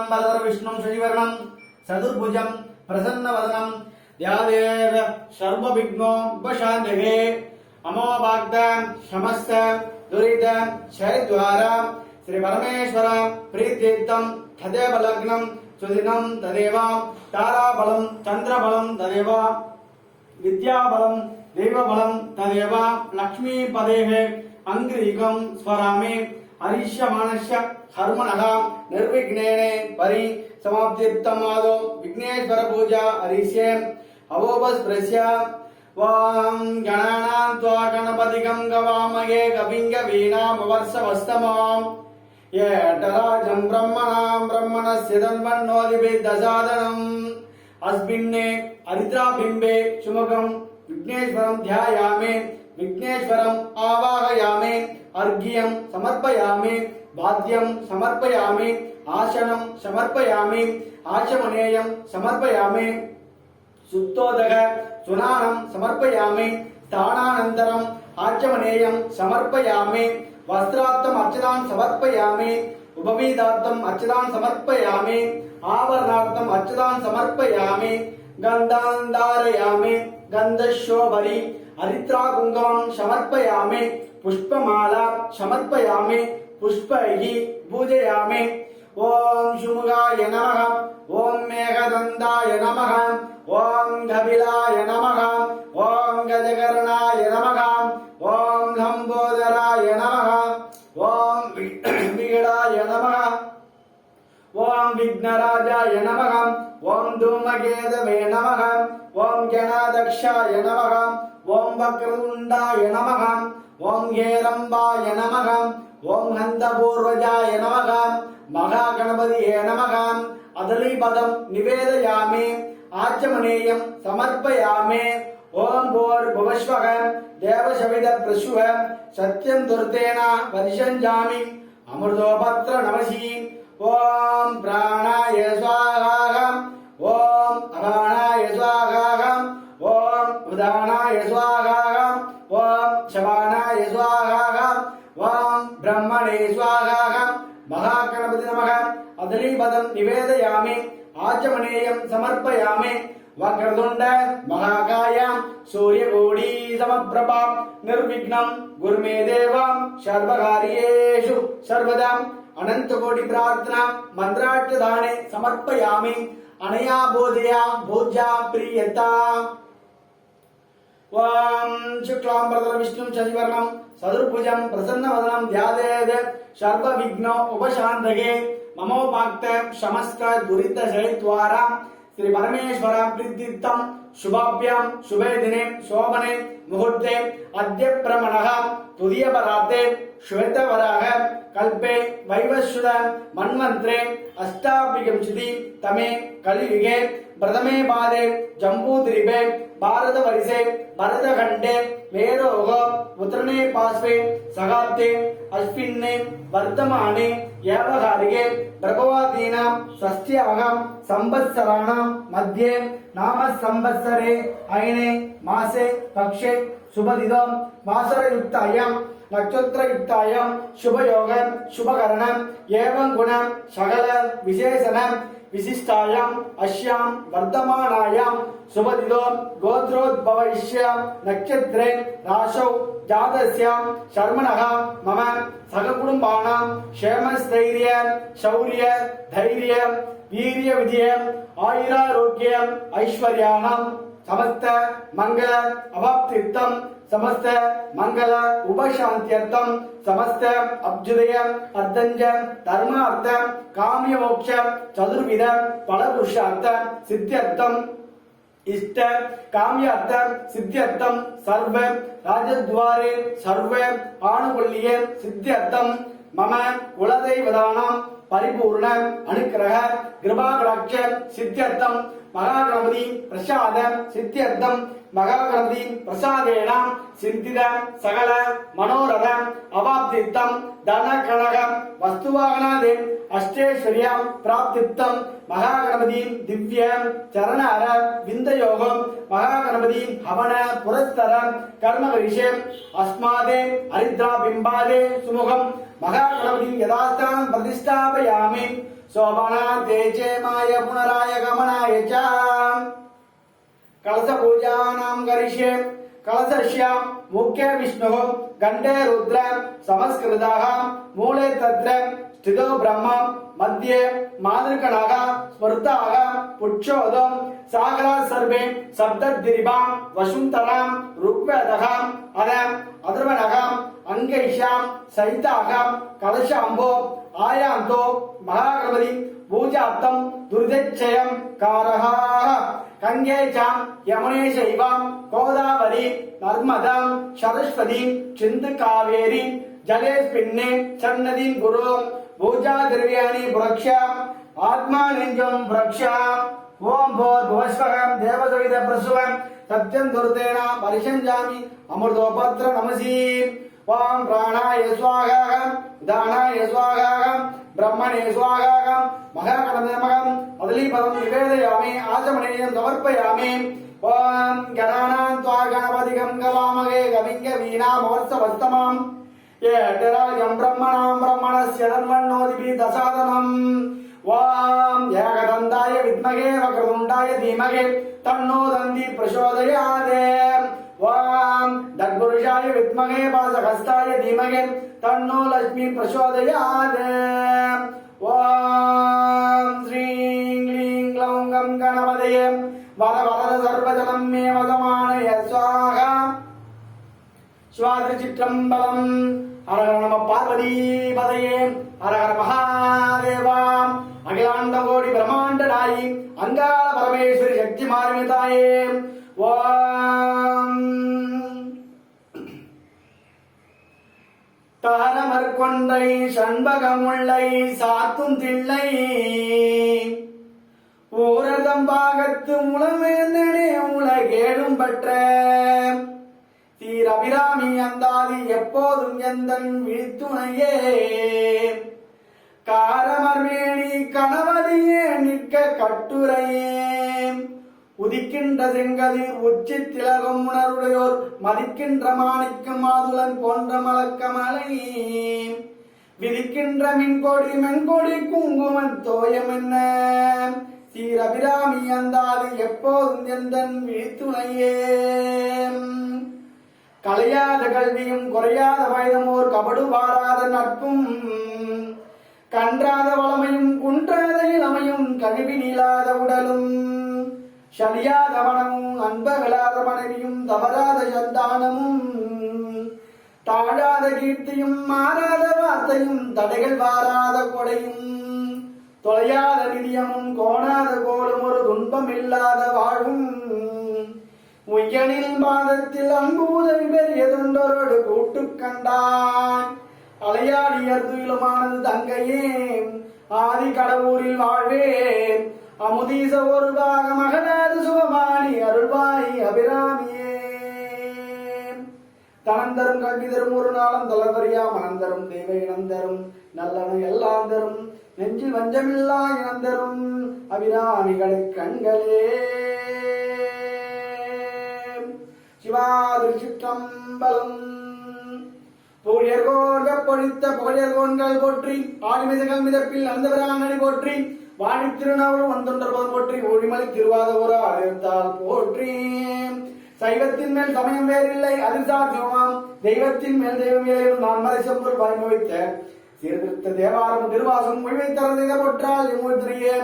शुक्लांबरधर विष्णुं शशिवर्णं चतुर्भुजं प्रसन्नवदनं ध्यायेत् सर्वविघ्नोपशान्तये अमोभाग्यं समस्त दुरित क्षयद्वारा श्री परमेश्वर प्रीत्यर्थं तदेव लग्नं सुदिनं तदेव ताराबलं चंद्रबलं तदेव विद्याबलं देवबलं तदेव लक्ष्मीपदेः अंग्रीकं स्वरामि हरिष्यमाणस्य कर्मणः निर्विघ्नेन परि समाप्त्यर्थमादो विघ्नेश्वर पूजा हरिष्ये अवोपस्पृश्य वां गणानां त्वा गणपतिगं गवामहे कविं कवीनामवर्षवस्तमाम् येटराजं ब्रह्मणां ब्रह्मणस्य तन्वन्नोदिभिर्दशादनम् अस्मिन्ने हरिद्राबिम्बे सुमुखं विघ्नेश्वरं ध्यायामि विघ्नेश्वरम् आवाहयामि अर्घ्यं समर्पयामि भाद्यं समर्पयामि आसनं समर्पयामि आचमनेयं समर्पयामि सुप्तोदक सुनानं समर्पयामि स्थानानन्तरम् आचमनेयं समर्पयामि वस्त्रार्थम् अर्चनां समर्पयामि उपवीतार्थम् अर्चनां समर्पयामि आवरणार्थम् अर्चनां समर्पयामि गन्धान् धारयामि गन्धशोभरि हरिद्राकुङ्कुमं समर्पयामि पुष्पमाला समर्पयामि पुष्पैः पूजयामि ओम शुमुगाय नमः ओम मेघदन्ताय नमः ओम कपिलाय नमः ओम गजकर्णाय नमः ओम लंबोदराय नमः ओम विगडाय नमः ओम विघ्नराजाय नमः ओम धूमकेतवे नमः ओम गणाध्यक्षाय नमः ओम वक्रतुण्डाय नमः ओम हेरम्बाय नमः ओम नन्दपूर्वजाय नमः महागणपतिये नमः अदलीपदं निवेदयामि आचमनेयं समर्पयामि ओम भूर्भुवस्वः देवशविदप्रसुः सत्यं दुर्तेन परिषञ्जामि अमृतोपत्र नमसि ओम प्राणाय स्वाहा ओम अपानाय स्वाहा ओम उदानाय स्वाहा ओम शवानाय स्वाहा ओम ब्रह्मणे स्वाहा महागणपति नमः अदलीपदं निवेदयामि आचमनेयं समर्पयामि वक्रतुण्ड महाकाय सूर्यकोटि समप्रभा निर्विघ्नं गुरुमे देव सर्वकार्येषु सर्वदा अनंतकोटि प्रार्थना मंत्रार्थदाने समर्पयामि अनया बोधया भोज्या प्रियता वां शुक्लांबरधर विष्णुं शशिवर्णं चतुर्भुजं प्रसन्नवदनं ध्यायेत् सर्वविघ्नो उपशान्तये ममोपाक्त समस्त दुरितक्षयद्वारा श्री परमेश्वर प्रीत्यर्थं शुभाभ्यां शुभे दिने शोभने मुहूर्ते अद्य प्रमणः तुदीयपराते श्वेतवराह कल्पे वैवस्वत मन्वन्त्रे अष्टाभिकंशति तमे कलियुगे प्रथमे पादे जम्बूद्वीपे भारतवर्षे भरतखण्डे मेरोः उत्तरणे पार्श्वे सहाब्दे अश्विने वर्तमाने व्यावहारिके प्रभवादीनां षष्ट्याः संवत्सराणां मध्ये नाम संवत्सरे अयने मासे पक्षे शुभदिनं वासरयुक्तायां नक्षत्रयुक्तायां शुभयोग शुभकरण एवं गुण सकल विशेषण विशिष्टायां अस्यां वर्तमानायां शुभदिनो गोत्रोद्भवस्य नक्षत्रे राशौ जातस्यां शर्मणः मम सहकुटुम्बानां क्षेमस्थैर्य शौर्य धैर्य वीर्य विजय आयुरारोग्य ऐश्वर्याणां समस्त मंगल अवाप्त्यर्थं समस्त मंगल उपशांत्यर्थं समस्त अभ्युदय अर्धंज धर्मार्थ काम्य मोक्ष चतुर्विध फलपुरुषार्थ सिद्ध्यर्थं इष्ट काम्यार्थ सिद्ध्यर्थं सर्व राजद्वारे सर्व आनुकूल्य सिद्ध्यर्थं मम कुलदैवतानां परिपूर्ण अनुग्रह कृपाकटाक्ष सिद्ध्यर्थं महागणपति प्रसाद सिद्ध्यर्थं महागणपति प्रसादेन सिद्धिद सकल मनोरथ अवाप्त्यर्थं धन कनक वस्तुवाहनादि अष्टैश्वर्य प्राप्त्यर्थं महागणपति दिव्य चरणार विंदयोग महागणपति हवन पुरस्तर कर्म विषय अस्मादे हरिद्रा बिंबादे सुमुखं महागणपति यथास्थानं प्रतिष्ठापयामि शोभना तेजेमाय पुनराय गमनाय च कलश पूजानां करिष्ये कलशस्य मुख्य विष्णुः गण्डे रुद्र समस्कृतः मूले तत्र स्थितो ब्रह्म मध्ये मातृकणः स्मृताः पुच्छोदं सागराः सर्वे सप्तद्रिभां वसुन्धरां ऋग्वेदः अथर्वणः अंगैषां सहिताः कलशाम्बो आयान्तो महागणपति पूजार्थं दुर्दक्षयं कारः गंगे च यमुने चैव गोदावरी नर्मदा सरस्वती सिन्धु कावेरी जलेस्मिन्ने सन्नदिं कुरु पूजा द्रव्याणि वृक्ष आत्मालिंगं वृक्ष ओम भूर्भुवस्वः देवसवित प्रसुवं सत्यं दुर्तेन परिषञ्जामि अमृतोपत्र नमसि ओम प्राणाय स्वाहा दानाय स्वाहा ब्रह्मणे स्वाहा महागणपतिमहं अदलीपदं निवेदयामि आचमनीयं समर्पयामि ओम गणानां त्वा गणपतिगं गवामहे कविं वीणामवर्षवस्तमं येटराजं ब्रह्मणां ब्रह्मणस्य तन्वन्नोदिभिः दशादनम् ओम एकदन्ताय विद्महे वक्रतुण्डाय धीमहि तन्नो दन्ति प्रचोदयात् ओम तत्पुरुषाय विद्महे वासहस्ताय धीमहि तन्नो लक्ष्मी प्रचोदयात् ओम श्रीं क्लीं ग्लौं गं गणपतये वरवरद सर्वजनं मे वदमानय स्वाहा स्वातिचित्रम्बरम् हर हर नमः पार्वती पदये हर हर महादेवा अखिलांड कोटि ब्रह्मांड नायि अंगाल परमेश्वरी शक्ति मार्मिताये ओम तारमर्कोण्डै षण्बगमुल्लै सातुं तिल्लै ஊரதம்பாகத்து முளமேந்தனே உலகேடும் பற்ற தீர் அபிராமி அந்தாதி எப்போதும் எந்தன் விழித்துணையே காரமர்மேனி கணவதியே நிற்க கட்டுரையே உதிக்கின்ற செங்கதிர் உச்சி திலகம் உணர்வுடையோர் மதிக்கின்ற மாணிக்கம் மாதுளன் போன்ற மலக்கமலை விதிக்கின்ற மின்கொடி மென்கொடி குங்குமன் தோயம் என்ன சீரபிராமி அந்தாது எப்போதும் எந்தன் விழித்துணையே கலையாத கல்வியும் குறையாத வயதும் ஓர் கபடு வாராத நட்பும் கன்றாத வளமையும் குன்றாத இளமையும் கழிவி நீளாத உடலும் சலியாத மனமும் அன்பகலாத மனைவியும் தவறாத சந்தானமும் தாழாத கீர்த்தியும் மாறாத வார்த்தையும் தடைகள் வாராத கொடையும் தொலையாத நிதியமும் கோணாத கோலும் ஒரு துன்பம் இல்லாத வாழும் உய்யனின் பாதத்தில் அன்பு உதவி பெரியதொன்றோடு கூட்டு கண்டான் அலையாடியர் துயிலுமானது தங்கையே ஆதி கடவுரில் வாழ்வே அமுதீச ஒரு பாக மகனாது சுகமானி அருள்வாய் அபிராமியே தனந்தரும் கல்வி தரும் ஒரு நாளும் தளவரியா மனந்தரும் தெய்வ இனந்தரும் நல்லன எல்லாம் தரும் நெஞ்சில் வஞ்சமில்லா இனந்தரும் அபிராமிகளை கண்களே சிவாதிருச்சிற்றம்பலம் புகழியர்கோர்க பொழித்த புகழியர்கோன்கள் போற்றி ஆழிமிதகள் மிதப்பில் நடந்தவராங்கடி போற்றி வாழி திருநாவலும் வந்தொன்றபோது போற்றி ஒளிமலை திருவாத ஒரு அறிவித்தால் போற்றி சைவத்தின் மேல் சமயம் வேறில்லை அதிர்சார் சிவமாம் தெய்வத்தின் மேல் தெய்வம் வேறும் நான் மறை செம்பொருள் வாய்மை வைத்த சீர்திருத்த தேவாரம் திருவாசம் மொழிவைத்தரது போற்றால் எம்முத்திரியே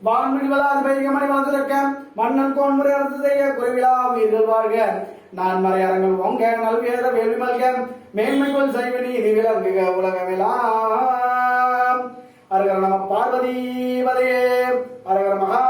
வான்மொழி வளாது பைகமணி வளர்த்திருக்க மன்னன் கோன்முறை அரசு செய்ய குறைவிழா உயிர்கள் வாழ்க நான் மறையரங்கள் ஓங்க நல்வேத வேள்வி மல்க மேன்மைக்குள் செய்வனி இது விளங்குக உலகமெல்லாம் அரகர நம பார்வதி பதையே அரகர மகா